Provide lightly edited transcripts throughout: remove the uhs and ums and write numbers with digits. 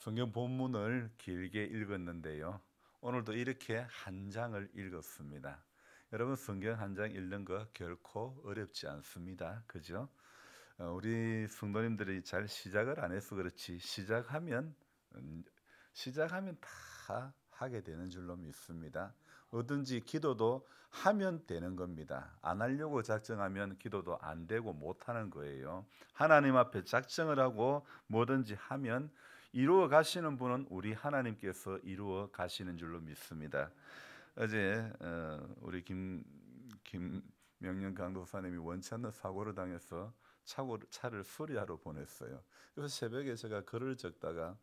성경 본문을 길게 읽었는데요. 오늘도 이렇게 한 장을 읽었습니다. 여러분, 성경 한 장 읽는 거 결코 어렵지 않습니다. 그죠? 우리 성도님들이 잘 시작을 안 해서 그렇지 음, 시작하면 다 하게 되는 줄로 믿습니다. 뭐든지 기도도 하면 되는 겁니다. 안 하려고 작정하면 기도도 안 되고 못 하는 거예요. 하나님 앞에 작정을 하고 뭐든지 하면 이루어 가시는 분은 우리 하나님께서 이루어 가시는 줄로 믿습니다. 어제 우리 김명년 강도사님이 원치 않는 사고를 당해서 차를 수리하러 보냈어요. 그래서 새벽에 제가 글을 적다가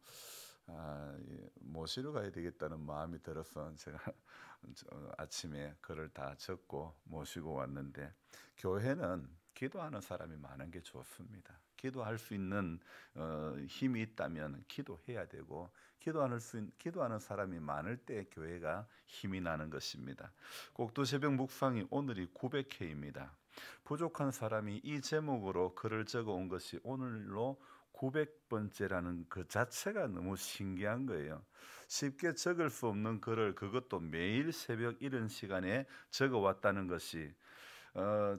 모시러 가야 되겠다는 마음이 들어서 제가 아침에 글을 다 적고 모시고 왔는데, 교회는 기도하는 사람이 많은 게 좋습니다. 기도할 수 있는 힘이 있다면 기도해야 되고, 기도하는 사람이 많을 때 교회가 힘이 나는 것입니다. 꼭두 새벽 묵상이 오늘이 900회입니다. 부족한 사람이 이 제목으로 글을 적어 온 것이 오늘로 900번째라는 그 자체가 너무 신기한 거예요. 쉽게 적을 수 없는 글을, 그것도 매일 새벽 이른 시간에 적어 왔다는 것이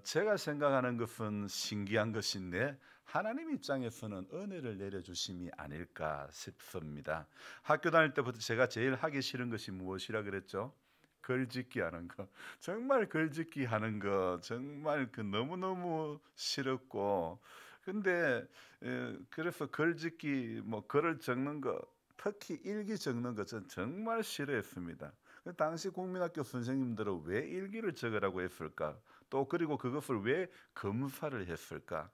제가 생각하는 것은 신기한 것인데, 하나님 입장에서는 은혜를 내려주심이 아닐까 싶습니다. 학교 다닐 때부터 제가 제일 하기 싫은 것이 무엇이라 그랬죠? 글짓기 하는 거. 정말 글짓기 하는 거 정말 너무너무 싫었고, 근데 그래서 글짓기, 글을 적는 거, 특히 일기 적는 것은 정말 싫어했습니다. 당시 국민학교 선생님들은 왜 일기를 적으라고 했을까? 또 그리고 그것을 왜 검사를 했을까?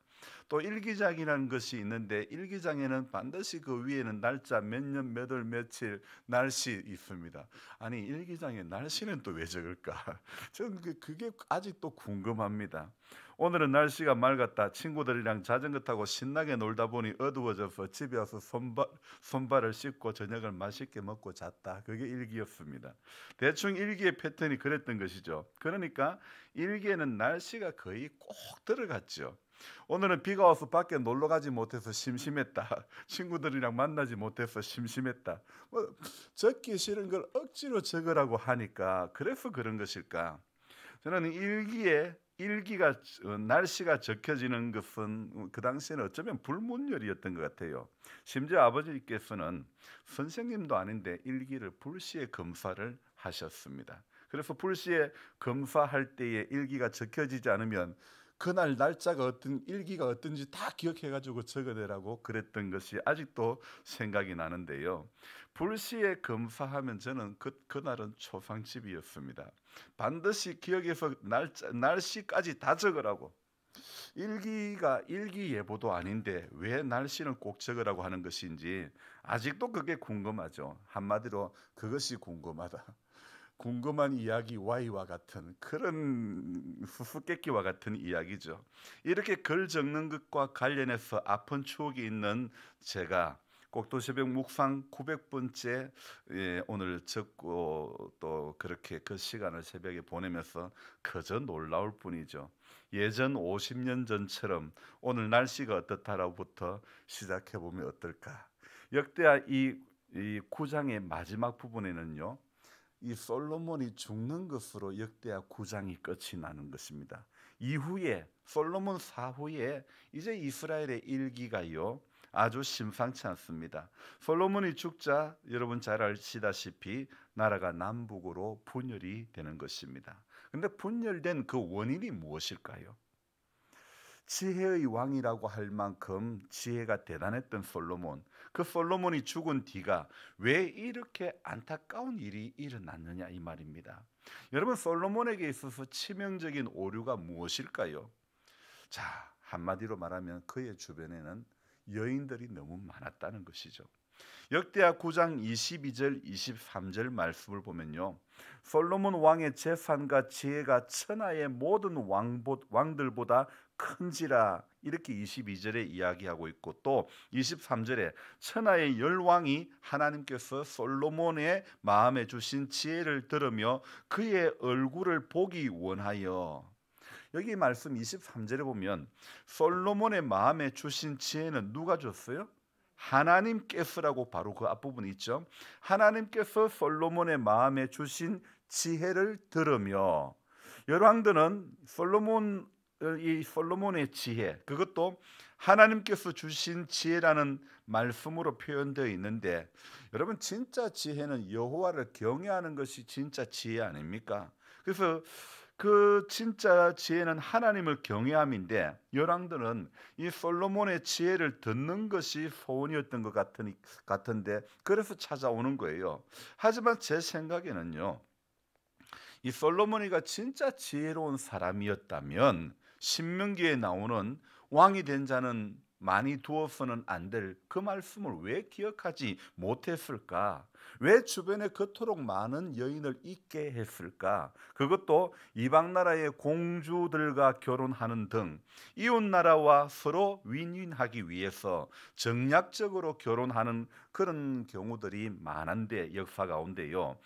또 일기장이라는 것이 있는데, 일기장에는 반드시 그 위에는 날짜, 몇 년, 몇 월, 며칠, 날씨 있습니다. 아니, 일기장에 날씨는 또 왜 적을까? 저는 그게 아직도 궁금합니다. 오늘은 날씨가 맑았다. 친구들이랑 자전거 타고 신나게 놀다 보니 어두워져서 집에 와서 손발을 씻고 저녁을 맛있게 먹고 잤다. 그게 일기였습니다. 대충 일기의 패턴이 그랬던 것이죠. 그러니까 일기에는 날씨가 거의 꼭 들어갔죠. 오늘은 비가 와서 밖에 놀러 가지 못해서 심심했다. 친구들이랑 만나지 못해서 심심했다. 적기 싫은 걸 억지로 적으라고 하니까 그래서 그런 것일까? 저는 일기가 날씨가 적혀지는 것은 그 당시에는 어쩌면 불문율이었던 것 같아요. 심지어 아버지께서는 선생님도 아닌데 일기를 불시에 검사를 하셨습니다. 그래서 불시에 검사할 때에 일기가 적혀지지 않으면 그날 날짜가 일기가 어떤지 다 기억해가지고 적어내라고 그랬던 것이 아직도 생각이 나는데요. 불시에 검사하면 저는 그날은 초상집이었습니다. 반드시 기억해서 날씨까지 다 적으라고. 일기가 일기예보도 아닌데 왜 날씨는 꼭 적으라고 하는 것인지 아직도 그게 궁금하죠. 한마디로 그것이 궁금하다. 궁금한 이야기 Y와 같은 그런 수수께끼와 같은 이야기죠. 이렇게 글 적는 것과 관련해서 아픈 추억이 있는 제가 꼭두새벽 묵상 900번째 오늘 적고 또 그렇게 그 시간을 새벽에 보내면서 그저 놀라울 뿐이죠. 예전 50년 전처럼 오늘 날씨가 어떻다라고부터 시작해 보면 어떨까? 역대하 이 9장의 마지막 부분에는요, 이 솔로몬이 죽는 것으로 역대하 9장이 끝이 나는 것입니다. 이후에 솔로몬 사후에 이제 이스라엘의 일기가요 아주 심상치 않습니다. 솔로몬이 죽자 여러분 잘 아시다시피 나라가 남북으로 분열이 되는 것입니다. 그런데 분열된 그 원인이 무엇일까요? 지혜의 왕이라고 할 만큼 지혜가 대단했던 솔로몬, 그 솔로몬이 죽은 뒤가 왜 이렇게 안타까운 일이 일어났느냐 이 말입니다. 여러분, 솔로몬에게 있어서 치명적인 오류가 무엇일까요? 자, 한마디로 말하면 그의 주변에는 여인들이 너무 많았다는 것이죠. 역대하 9장 22절 23절 말씀을 보면요, 솔로몬 왕의 재산과 지혜가 천하의 모든 왕들보다 큰지라, 이렇게 22절에 이야기하고 있고, 또 23절에 천하의 열왕이 하나님께서 솔로몬의 마음에 주신 지혜를 들으며 그의 얼굴을 보기 원하여. 여기 말씀 23절에 보면 솔로몬의 마음에 주신 지혜는 누가 줬어요? 하나님께서라고 바로 그 앞부분이 있죠. 하나님께서 솔로몬의 마음에 주신 지혜를 들으며, 열왕들은 이 솔로몬의 지혜, 그것도 하나님께서 주신 지혜라는 말씀으로 표현되어 있는데, 여러분 진짜 지혜는 여호와를 경외하는 것이 진짜 지혜 아닙니까? 그래서 그 진짜 지혜는 하나님을 경외함인데, 열왕들은 이 솔로몬의 지혜를 듣는 것이 소원이었던 것 같은데 그래서 찾아오는 거예요. 하지만 제 생각에는요, 이 솔로몬이가 진짜 지혜로운 사람이었다면 신명기에 나오는 왕이 된 자는 많이 두어서는 안 될 그 말씀을 왜 기억하지 못했을까? 왜 주변에 그토록 많은 여인을 있게 했을까? 그것도 이방 나라의 공주들과 결혼하는 등 이웃 나라와 서로 윈윈하기 위해서 정략적으로 결혼하는 그런 경우들이 많은데, 역사 가운데요.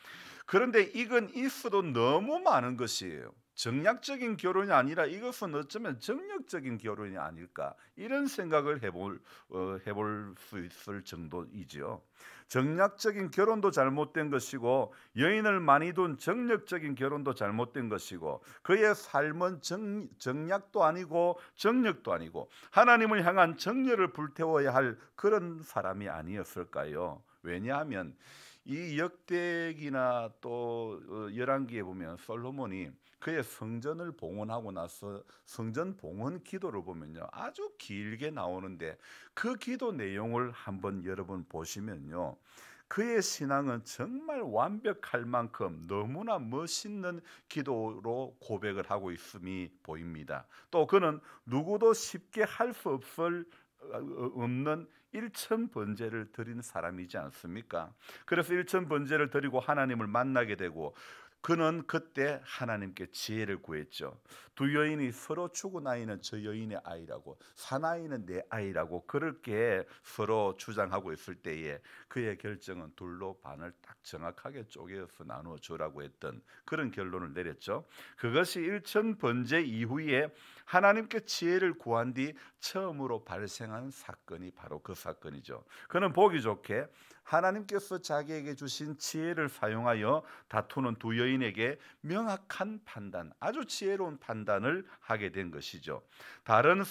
그런데 이건 있어도 너무 많은 것이에요. 정략적인 결혼이 아니라 이것은 어쩌면 정력적인 결혼이 아닐까, 이런 생각을 해볼 수 있을 정도이지요. 정략적인 결혼도 잘못된 것이고, 여인을 많이 둔 정력적인 결혼도 잘못된 것이고, 그의 삶은 정략도 아니고 정력도 아니고 하나님을 향한 정열을 불태워야 할 그런 사람이 아니었을까요? 왜냐하면 이 역대기나 또 열왕기에 보면 솔로몬이 그의 성전을 봉헌하고 나서 성전 봉헌 기도를 보면요, 아주 길게 나오는데, 그 기도 내용을 한번 여러분 보시면요, 그의 신앙은 정말 완벽할 만큼 너무나 멋있는 기도로 고백을 하고 있음이 보입니다. 또 그는 누구도 쉽게 할 수 없는 일천 번제를 드린 사람이지 않습니까? 그래서 일천 번제를 드리고 하나님을 만나게 되고, 그는 그때 하나님께 지혜를 구했죠. 두 여인이 서로 죽은 아이는 저 여인의 아이라고, 사나이는 내 아이라고 그렇게 서로 주장하고 있을 때에 그의 결정은 둘로 반을 딱 정확하게 쪼개서 나누어 주라고 했던 그런 결론을 내렸죠. 그것이 일천 번제 이후에 하나님께 지혜를 구한 뒤 처음으로 발생한 사건이 바로 그 사건이죠. 그는 보기 좋게 하나님께서 자기에게 주신 지혜를 사용하여 다투는 두 여인에게 명확한 판단, 아주 지혜로운 판단을 하게 된 것이죠. 다른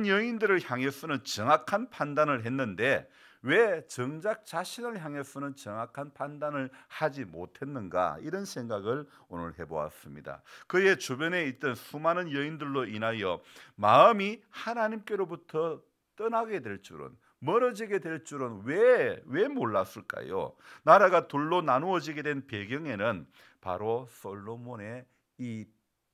여인들을 향해서는 정확한 판단을 했는데 왜 정작 자신을 향해서는 정확한 판단을 하지 못했는가, 이런 생각을 오늘 해보았습니다. 그의 주변에 있던 수많은 여인들로 인하여 마음이 하나님께로부터 떠나게 될 줄은, 멀어지게 될 줄은 왜 몰랐을까요? 나라가 둘로 나누어지게 된 배경에는 바로 솔로몬의 이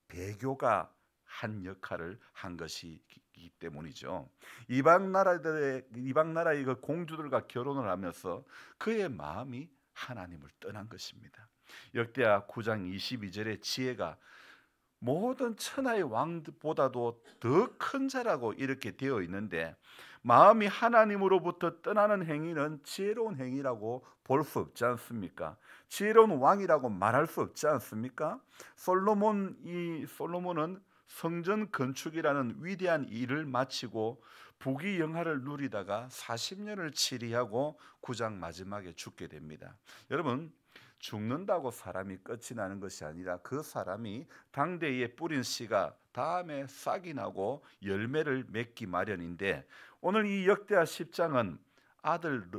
배교가 한 역할을 한 것이기 때문이죠. 이방 나라의 그 공주들과 결혼을 하면서 그의 마음이 하나님을 떠난 것입니다. 역대하 9장 22절의 지혜가 모든 천하의 왕보다도 더 큰 자라고 이렇게 되어 있는데, 마음이 하나님으로부터 떠나는 행위는 지혜로운 행위라고 볼 수 없지 않습니까? 지혜로운 왕이라고 말할 수 없지 않습니까? 솔로몬은 성전 건축이라는 위대한 일을 마치고 부귀영화를 누리다가 40년을 치리하고 9장 마지막에 죽게 됩니다. 여러분, 죽는다고 사람이 끝이 나는 것이 아니라 그 사람이 당대에 뿌린 씨가 다음에 싹이 나고 열매를 맺기 마련인데, 오늘 이 역대하 10장은 아들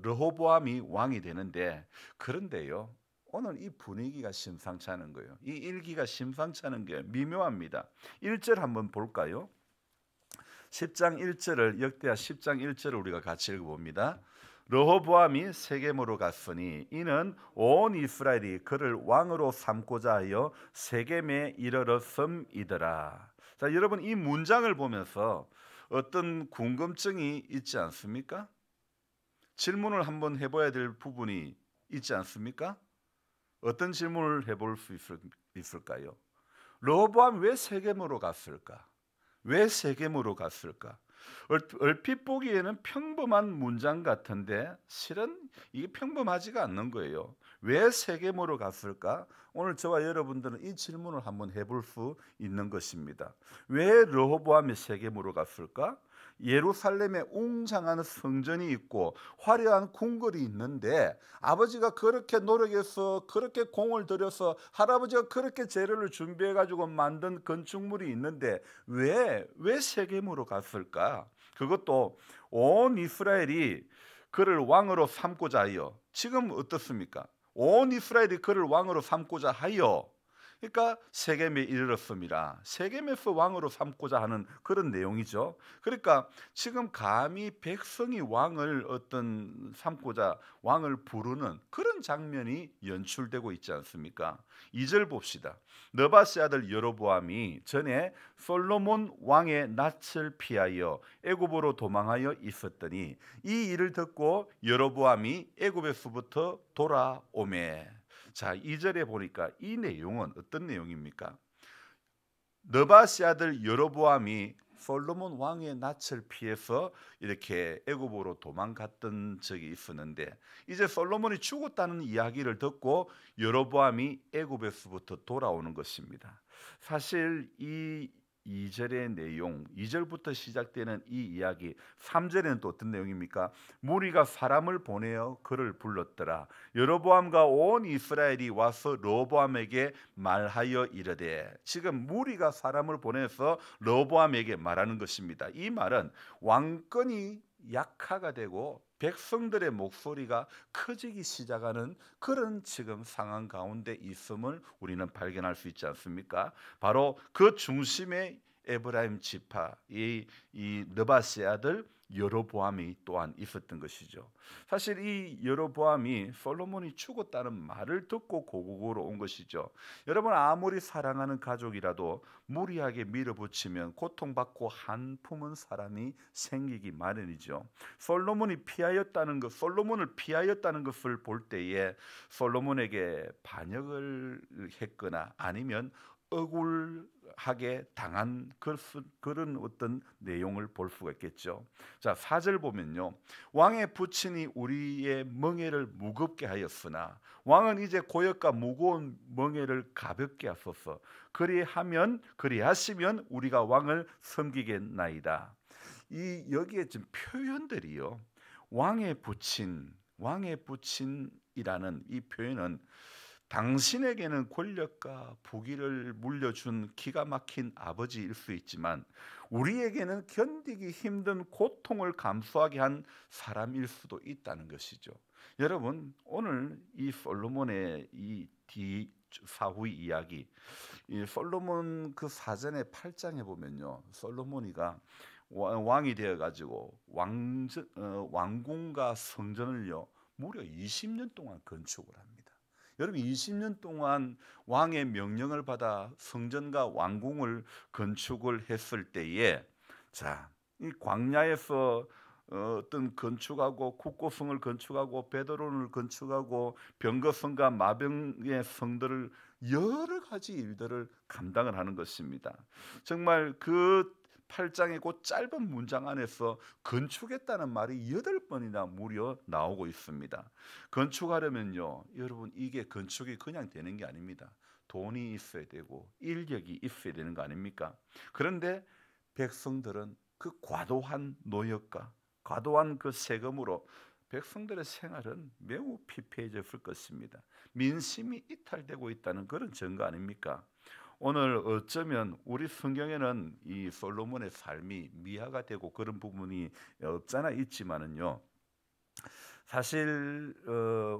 르호보암이 왕이 되는데, 그런데요, 오늘 이 분위기가 심상치 않은 거예요. 이 일기가 심상치 않은 게 미묘합니다. 1절 한번 볼까요? 10장 1절을, 역대하 10장 1절을 우리가 같이 읽어봅니다. 르호보암이 세겜으로 갔으니 이는 온 이스라엘이 그를 왕으로 삼고자 하여 세겜에 이르렀음이더라. 자, 여러분, 이 문장을 보면서 어떤 궁금증이 있지 않습니까? 질문을 한번 해봐야 될 부분이 있지 않습니까? 어떤 질문을 해볼 수 있을까요? 르호보암이 왜 세겜으로 갔을까? 왜 세겜으로 갔을까? 얼핏 보기에는 평범한 문장 같은데 실은 이게 평범하지가 않는 거예요. 왜 세겜으로 갔을까? 오늘 저와 여러분들은 이 질문을 한번 해볼 수 있는 것입니다. 왜 르호보암이 세겜으로 갔을까? 예루살렘에 웅장한 성전이 있고 화려한 궁궐이 있는데 아버지가 그렇게 노력해서 그렇게 공을 들여서 할아버지가 그렇게 재료를 준비해 가지고 만든 건축물이 있는데 왜 세겜으로 갔을까? 그것도 온 이스라엘이 그를 왕으로 삼고자 하여, 지금 어떻습니까? 온 이스라엘이 그를 왕으로 삼고자 하여, 그러니까 세겜에 이르렀습니다. 세겜에서 왕으로 삼고자 하는 그런 내용이죠. 그러니까 지금 감히 백성이 왕을 어떤 삼고자 왕을 부르는 그런 장면이 연출되고 있지 않습니까? 2절 봅시다. 느바세 아들 여로보암이 전에 솔로몬 왕의 낯을 피하여 애굽으로 도망하여 있었더니 이 일을 듣고 여로보암이 애굽에서부터 돌아오매. 자, 2절에 보니까 이 내용은 어떤 내용입니까? 느바세 아들 여로보암이 솔로몬 왕의 낯을 피해서 이렇게 애굽으로 도망갔던 적이 있었는데 이제 솔로몬이 죽었다는 이야기를 듣고 여로보암이 애굽에서부터 돌아오는 것입니다. 사실 이 2절의 내용, 2절부터 시작되는 이 이야기, 3절에는 또 어떤 내용입니까? 무리가 사람을 보내어 그를 불렀더라. 여로보암과 온 이스라엘이 와서 르호보암에게 말하여 이르되, 지금 무리가 사람을 보내서 르호보암에게 말하는 것입니다. 이 말은 왕권이 약화가 되고 백성들의 목소리가 커지기 시작하는 그런 지금 상황 가운데 있음을 우리는 발견할 수 있지 않습니까? 바로 그 중심에 에브라임 지파 이 느바세 아들 여로보암이 또한 있었던 것이죠. 사실 이 여로보암이 솔로몬이 죽었다는 말을 듣고 고국으로 온 것이죠. 여러분, 아무리 사랑하는 가족이라도 무리하게 밀어붙이면 고통받고 한품은 사람이 생기기 마련이죠. 솔로몬을 피하였다는 것을 볼 때에 솔로몬에게 반역을 했거나 아니면 억울하게 당한 그런 어떤 내용을 볼 수가 있겠죠. 자, 4절 보면요, 왕의 부친이 우리의 멍에를 무겁게 하였으나 왕은 이제 고역과 무거운 멍에를 가볍게 하소서. 그리하시면 우리가 왕을 섬기겠나이다. 여기에 지금 표현들이요, 왕의 부친이라는 이 표현은 당신에게는 권력과 부귀를 물려준 기가 막힌 아버지일 수 있지만 우리에게는 견디기 힘든 고통을 감수하게 한 사람일 수도 있다는 것이죠. 여러분, 오늘 이 솔로몬의 이 사후의 이야기, 이 솔로몬 그 사전의 8장에 보면요, 솔로몬이가 왕이 되어 가지고 왕궁과 성전을요 무려 20년 동안 건축을 합니다. 여러분, 20년 동안 왕의 명령을 받아 성전과 왕궁을 건축을 했을 때에, 자, 이 광야에서 어떤 건축하고 국고성을 건축하고 베드론을 건축하고 병거성과 마병의 성들을 여러 가지 일들을 감당을 하는 것입니다. 정말 그 8장의 그 짧은 문장 안에서 건축했다는 말이 8번이나 무려 나오고 있습니다. 건축하려면요, 여러분, 이게 건축이 그냥 되는 게 아닙니다. 돈이 있어야 되고 인력이 있어야 되는 거 아닙니까? 그런데 백성들은 그 과도한 노역과 과도한 그 세금으로 백성들의 생활은 매우 피폐해졌을 것입니다. 민심이 이탈되고 있다는 그런 증거 아닙니까? 오늘 어쩌면 우리 성경에는 이 솔로몬의 삶이 미화가 되고 그런 부분이 없잖아 있지만은요, 사실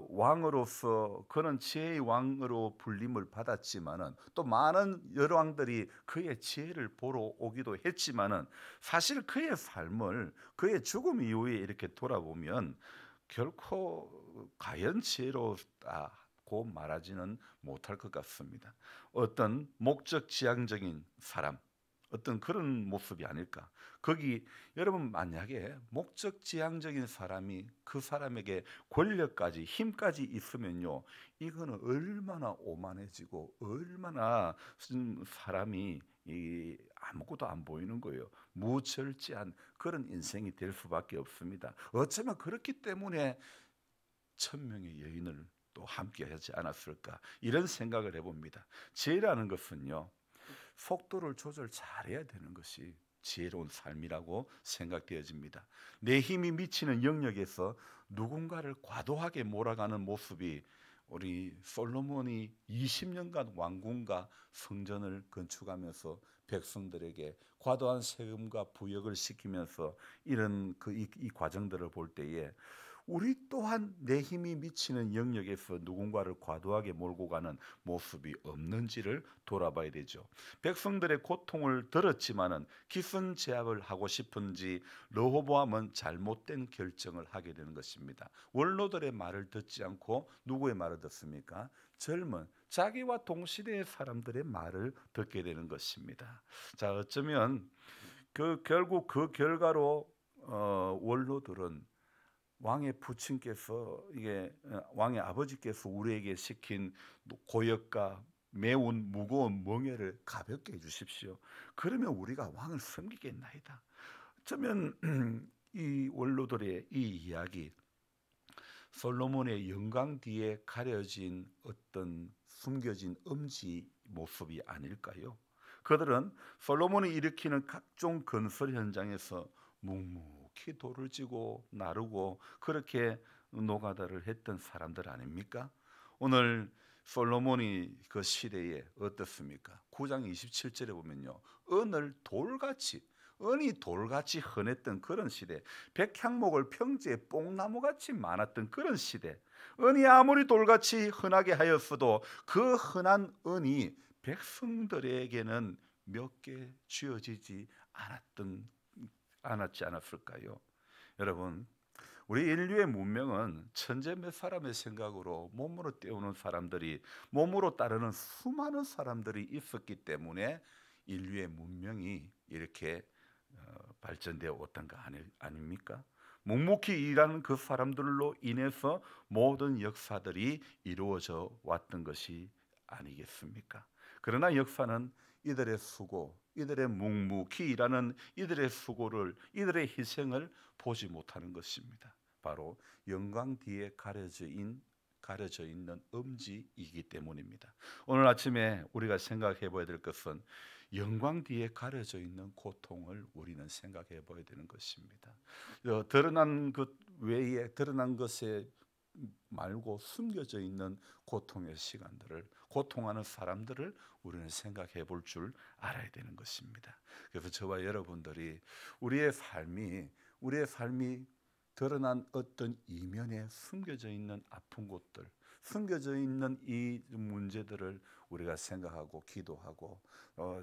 왕으로서 그는 지혜의 왕으로 불림을 받았지만은 또 많은 여러 왕들이 그의 지혜를 보러 오기도 했지만은 사실 그의 삶을 그의 죽음 이후에 이렇게 돌아보면 결코 가연 지혜롭다고 말하지는 못할 것 같습니다. 어떤 목적지향적인 사람, 어떤 그런 모습이 아닐까. 거기 여러분, 만약에 목적지향적인 사람이 그 사람에게 권력까지 힘까지 있으면요, 이거는 얼마나 오만해지고 얼마나 사람이 아무것도 안 보이는 거예요. 무절제한 그런 인생이 될 수밖에 없습니다. 어쩌면 그렇기 때문에 1000명의 여인을 또 함께하지 않았을까, 이런 생각을 해봅니다. 지혜라는 것은요, 속도를 조절 잘해야 되는 것이 지혜로운 삶이라고 생각되어집니다. 내 힘이 미치는 영역에서 누군가를 과도하게 몰아가는 모습이 우리 솔로몬이 20년간 왕궁과 성전을 건축하면서 백성들에게 과도한 세금과 부역을 시키면서 이런 이 과정들을 볼 때에 우리 또한 내 힘이 미치는 영역에서 누군가를 과도하게 몰고 가는 모습이 없는지를 돌아봐야 되죠. 백성들의 고통을 들었지만은 기선 제압을 하고 싶은지 르호보암은 잘못된 결정을 하게 되는 것입니다. 원로들의 말을 듣지 않고 누구의 말을 듣습니까? 젊은 자기와 동시대의 사람들의 말을 듣게 되는 것입니다. 자, 어쩌면 결국 그 결과로 원로들은 왕의 부친께서 왕의 아버지께서 우리에게 시킨 고역과 매운 무거운 멍에를 가볍게 해주십시오. 그러면 우리가 왕을 섬기겠나이다. 어쩌면 이 원로들의 이 이야기, 솔로몬의 영광 뒤에 가려진 어떤 숨겨진 엄지 모습이 아닐까요? 그들은 솔로몬이 일으키는 각종 건설 현장에서 묵묵히 돌을 지고 나르고 그렇게 노가다를 했던 사람들 아닙니까? 오늘 솔로몬이 그 시대에 어떻습니까? 9장 27절에 보면요, 은이 돌같이 흔했던 그런 시대, 백향목을 평지에 뽕나무같이 많았던 그런 시대, 은이 아무리 돌같이 흔하게 하였어도 그 흔한 은이 백성들에게는 몇 개 쥐어지지 않았지 않았을까요? 여러분, 우리 인류의 문명은 천재 몇 사람의 생각으로 몸으로 때우는 사람들이, 몸으로 따르는 수많은 사람들이 있었기 때문에 인류의 문명이 이렇게 발전되어 왔던 거 아닙니까? 묵묵히 일하는 그 사람들로 인해서 모든 역사들이 이루어져 왔던 것이 아니겠습니까? 그러나 역사는 이들의 수고, 이들의 묵묵히 일하는 이들의 수고를, 이들의 희생을 보지 못하는 것입니다. 바로 영광 뒤에 가려져 있는 엄지이기 때문입니다. 오늘 아침에 우리가 생각해 봐야 될 것은 영광 뒤에 가려져 있는 고통을 우리는 생각해 봐야 되는 것입니다. 드러난 것 외에, 드러난 것에 말고 숨겨져 있는 고통의 시간들을, 고통하는 사람들을 우리는 생각해 볼 줄 알아야 되는 것입니다. 그래서 저와 여러분들이 우리의 삶이 드러난 어떤 이면에 숨겨져 있는 아픈 곳들, 숨겨져 있는 이 문제들을 우리가 생각하고 기도하고,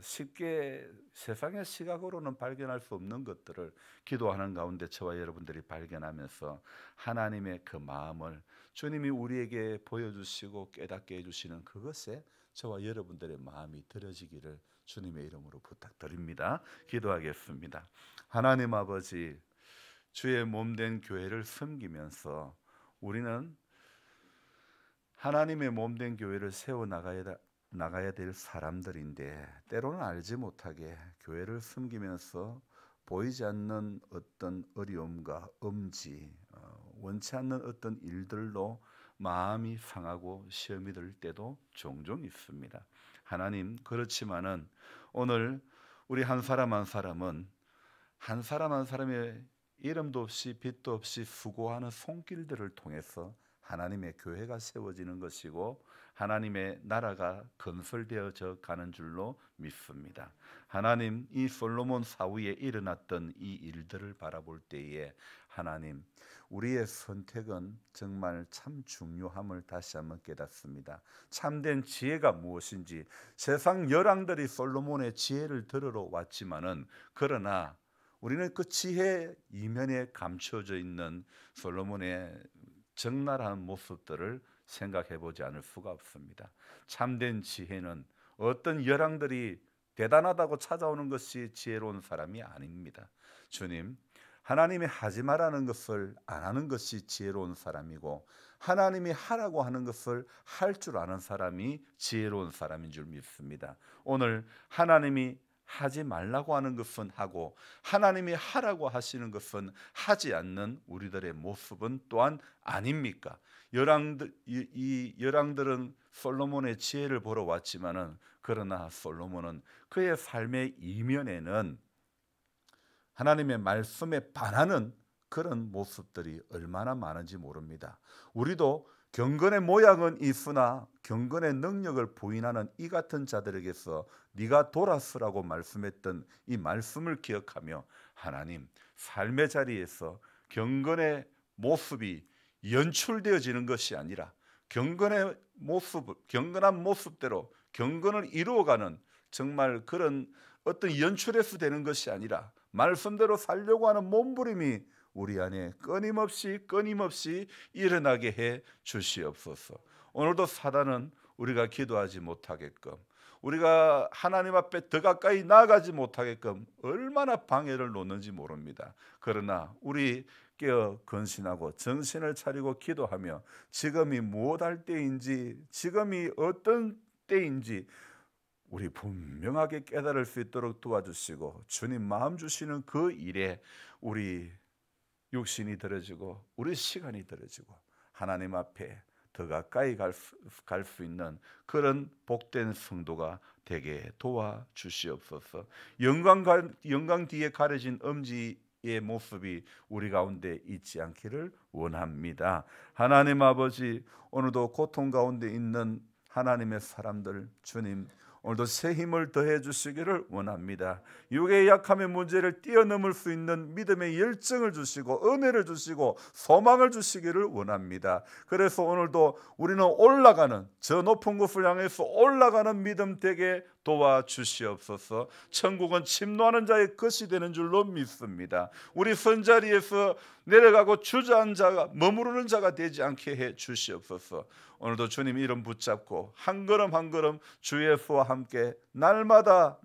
쉽게 세상의 시각으로는 발견할 수 없는 것들을 기도하는 가운데 저와 여러분들이 발견하면서 하나님의 그 마음을 주님이 우리에게 보여주시고 깨닫게 해주시는 그것에 저와 여러분들의 마음이 들어지기를 주님의 이름으로 부탁드립니다. 기도하겠습니다. 하나님 아버지, 주의 몸된 교회를 섬기면서 우리는 하나님의 몸된 교회를 세워나가야 될 사람들인데, 때로는 알지 못하게 교회를 섬기면서 보이지 않는 어떤 어려움과 엄지, 원치 않는 어떤 일들로 마음이 상하고 시험이 들 때도 종종 있습니다. 하나님, 그렇지만은 오늘 우리 한 사람 한 사람은 한 사람 한 사람의 이름도 없이 빛도 없이 수고하는 손길들을 통해서 하나님의 교회가 세워지는 것이고 하나님의 나라가 건설되어져 가는 줄로 믿습니다. 하나님, 이 솔로몬 사후에 일어났던 이 일들을 바라볼 때에 하나님, 우리의 선택은 정말 참 중요함을 다시 한번 깨닫습니다. 참된 지혜가 무엇인지, 세상 열왕들이 솔로몬의 지혜를 들으러 왔지만은, 그러나 우리는 그 지혜 이면에 감춰져 있는 솔로몬의 적나라한 모습들을 생각해 보지 않을 수가 없습니다. 참된 지혜는 어떤 열왕들이 대단하다고 찾아오는 것이 지혜로운 사람이 아닙니다. 주님, 하나님이 하지 말라는 것을 안 하는 것이 지혜로운 사람이고, 하나님이 하라고 하는 것을 할 줄 아는 사람이 지혜로운 사람인 줄 믿습니다. 오늘 하나님이 하지 말라고 하는 것은 하고 하나님이 하라고 하시는 것은 하지 않는 우리들의 모습은 또한 아닙니까? 이 열왕들은 솔로몬의 지혜를 보러 왔지만은, 그러나 솔로몬은 그의 삶의 이면에는 하나님의 말씀에 반하는 그런 모습들이 얼마나 많은지 모릅니다. 우리도 경건의 모양은 있으나 경건의 능력을 부인하는 이 같은 자들에게서 네가 돌아서라고 말씀했던 이 말씀을 기억하며 하나님, 삶의 자리에서 경건의 모습이 연출되어지는 것이 아니라 경건한 모습대로 경건을 이루어가는 정말 그런 어떤 연출에서 되는 것이 아니라 말씀대로 살려고 하는 몸부림이 우리 안에 끊임없이 일어나게 해 주시옵소서. 오늘도 사단은 우리가 기도하지 못하게끔, 우리가 하나님 앞에 더 가까이 나아가지 못하게끔 얼마나 방해를 놓는지 모릅니다. 그러나 우리 깨어 근신하고 정신을 차리고 기도하며 지금이 무엇할 때인지, 지금이 어떤 때인지 우리 분명하게 깨달을 수 있도록 도와주시고, 주님 마음 주시는 그 일에 우리 육신이 들어지고 우리 시간이 들어지고 하나님 앞에 더 가까이 갈 수 있는 그런 복된 성도가 되게 도와주시옵소서. 영광 뒤에 가려진 엄지의 모습이 우리 가운데 있지 않기를 원합니다. 하나님 아버지, 오늘도 고통 가운데 있는 하나님의 사람들, 주님 오늘도 새 힘을 더해 주시기를 원합니다. 육의 약함의 문제를 뛰어넘을 수 있는 믿음의 열정을 주시고 은혜를 주시고 소망을 주시기를 원합니다. 그래서 오늘도 우리는 올라가는, 저 높은 곳을 향해서 올라가는 믿음 되게 도와주시옵소서. 천국은 침노하는 자의 것이 되는 줄로 믿습니다. 우리 선자리에서 내려가고 주저앉은 자가, 머무르는 자가 되지 않게 해 주시옵소서. 오늘도 주님 이름 붙잡고 한 걸음 한 걸음 주 예수와 함께 날마다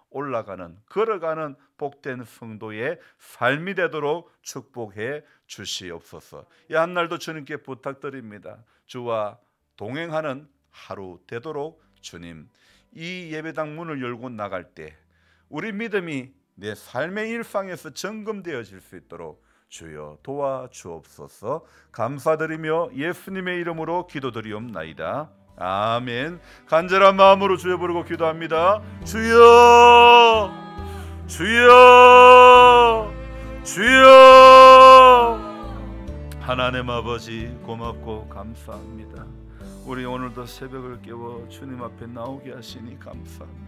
올라가는, 걸어가는 복된 성도의 삶이 되도록 축복해 주시옵소서. 이 한날도 주님께 부탁드립니다. 주와 동행하는 하루 되도록 주님, 이 예배당 문을 열고 나갈 때 우리 믿음이 내 삶의 일상에서 점검되어질 수 있도록 주여 도와주옵소서. 감사드리며 예수님의 이름으로 기도드리옵나이다. 아멘. 간절한 마음으로 주여 부르고 기도합니다. 주여, 주여, 주여. 하나님 아버지, 고맙고 감사합니다. 우리 오늘도 새벽을 깨워 주님 앞에 나오게 하시니 감사합니다.